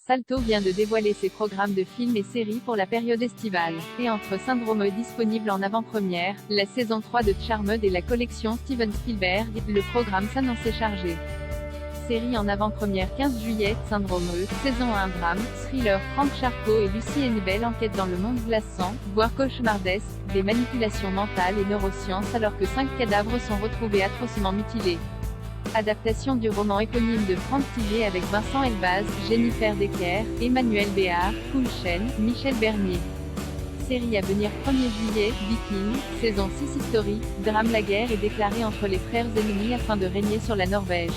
Salto vient de dévoiler ses programmes de films et séries pour la période estivale. Et entre Syndrome disponible en avant-première, la saison 3 de Charmed et la collection Steven Spielberg, le programme s'annonçait chargé. Série en avant-première 15 juillet, Syndrome, saison 1 drame, thriller, Frank Charcot et Lucie Hennebel enquêtent dans le monde glaçant, voire cauchemardesque, des manipulations mentales et neurosciences alors que 5 cadavres sont retrouvés atrocement mutilés. Adaptation du roman éponyme de Franck Tillet avec Vincent Elbaz, Jennifer Decker, Emmanuel Béard, Koul Chen, Michel Bernier. Série à venir 1er juillet, Viking, saison 6 historique, drame. La guerre est déclarée entre les frères ennemis afin de régner sur la Norvège.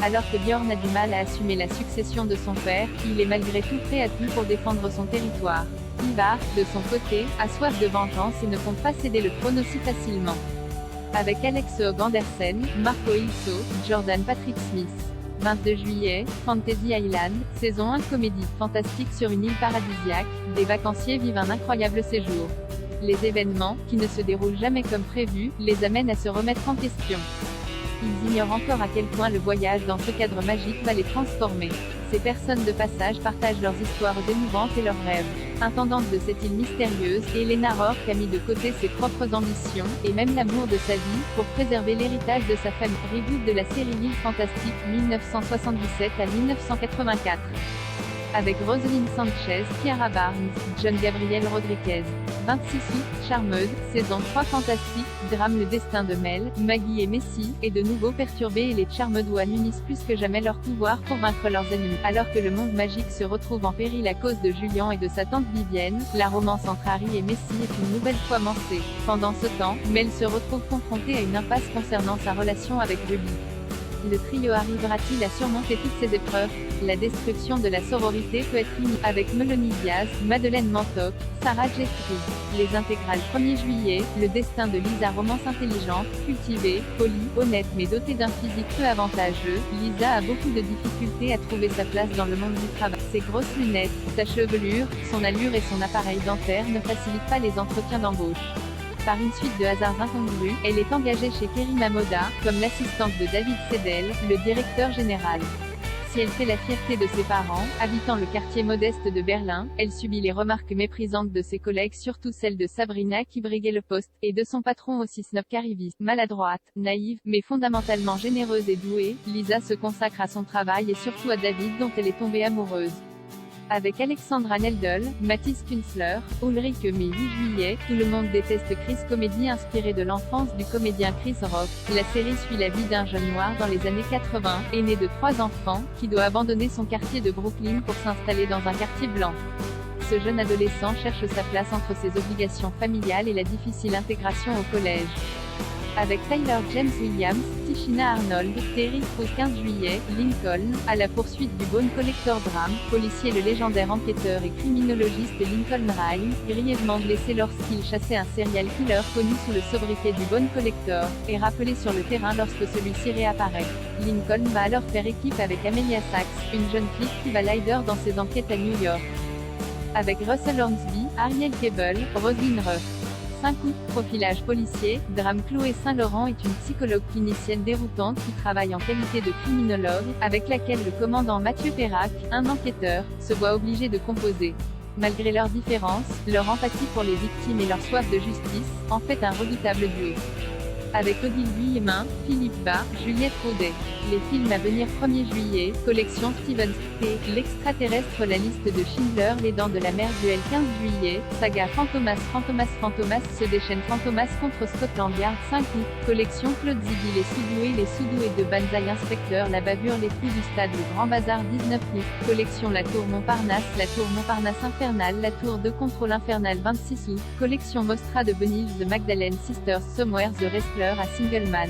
Alors que Bjorn a du mal à assumer la succession de son père, il est malgré tout prêt à tout pour défendre son territoire. Ivar, de son côté, a soif de vengeance et ne compte pas céder le trône aussi facilement. Avec Alex Hogg Andersen, Marco Hilso, Jordan Patrick Smith. 22 juillet, Fantasy Island, saison 1 comédie fantastique sur une île paradisiaque, des vacanciers vivent un incroyable séjour. Les événements, qui ne se déroulent jamais comme prévu, les amènent à se remettre en question. Ils ignorent encore à quel point le voyage dans ce cadre magique va les transformer. Ces personnes de passage partagent leurs histoires émouvantes et leurs rêves. Intendante de cette île mystérieuse, Elena Rourke a mis de côté ses propres ambitions, et même l'amour de sa vie, pour préserver l'héritage de sa famille. Reboot de la série L'île fantastique 1977 à 1984. Avec Rosalind Sanchez, Kiara Barnes, John Gabriel Rodriguez. 26 août, Charmed, saison 3 fantastique, drame. Le destin de Mel, Maggie et Messi est de nouveau perturbé et les Charmedois unissent plus que jamais leur pouvoir pour vaincre leurs ennemis. Alors que le monde magique se retrouve en péril à cause de Julian et de sa tante Vivienne, la romance entre Harry et Messi est une nouvelle fois lancée. Pendant ce temps, Mel se retrouve confrontée à une impasse concernant sa relation avec Ruby. Le trio arrivera-t-il à surmonter toutes ces épreuves? La destruction de la sororité peut être unie avec Melanie Diaz, Madeleine Mantoc, Sarah Jeffrey. Les intégrales 1er juillet, le destin de Lisa. Romance intelligente, cultivée, polie, honnête mais dotée d'un physique peu avantageux, Lisa a beaucoup de difficultés à trouver sa place dans le monde du travail. Ses grosses lunettes, sa chevelure, son allure et son appareil dentaire ne facilitent pas les entretiens d'embauche. Par une suite de hasards incongrus, elle est engagée chez Kerry Mamoda, comme l'assistante de David Seidel, le directeur général. Si elle fait la fierté de ses parents, habitant le quartier modeste de Berlin, elle subit les remarques méprisantes de ses collègues, surtout celles de Sabrina qui briguait le poste, et de son patron aussi snob qu'arriviste. Maladroite, naïve, mais fondamentalement généreuse et douée, Lisa se consacre à son travail et surtout à David dont elle est tombée amoureuse. Avec Alexandra Neldel, Mathis Künstler, Ulrike mai 8 juillet, Tout le monde déteste Chris, comédie inspirée de l'enfance du comédien Chris Rock. La série suit la vie d'un jeune noir dans les années 80, aîné de 3 enfants, qui doit abandonner son quartier de Brooklyn pour s'installer dans un quartier blanc. Ce jeune adolescent cherche sa place entre ses obligations familiales et la difficile intégration au collège. Avec Tyler James Williams, Tichina Arnold, Terry Crews. 15 juillet, Lincoln, à la poursuite du Bone Collector drame, policier. Le légendaire enquêteur et criminologiste Lincoln Rhyme, grièvement blessé lorsqu'il chassait un serial killer connu sous le sobriquet du Bone Collector, est rappelé sur le terrain lorsque celui-ci réapparaît. Lincoln va alors faire équipe avec Amelia Sachs, une jeune flic qui va l'aider dans ses enquêtes à New York. Avec Russell Hornsby, Ariel Cable, Roselyne Ruff. 5 août, profilage policier, drame. Chloé Saint-Laurent est une psychologue clinicienne déroutante qui travaille en qualité de criminologue, avec laquelle le commandant Mathieu Perrac, un enquêteur, se voit obligé de composer. Malgré leurs différences, leur empathie pour les victimes et leur soif de justice, en fait un redoutable duo. Avec Odile Guillemin, Philippe Bas, Juliette Rodet. Les films à venir 1er juillet, collection Steven Spielberg, L'extraterrestre. La liste de Schindler. Les Dents de la Mer. Duel 15 juillet, saga Fantomas se déchaîne. Fantomas contre Scotland Yard. 5 août, collection Claude Zidi. Les sous-doués de Banzai Inspecteur. La bavure. Les fruits du stade. Le Grand Bazar. 19 août, collection La Tour Montparnasse. La Tour Montparnasse infernale. La Tour de contrôle infernale. 26 août, collection Mostra de Bunny, The Magdalene Sisters. Somewhere the Wrestler à Singleman.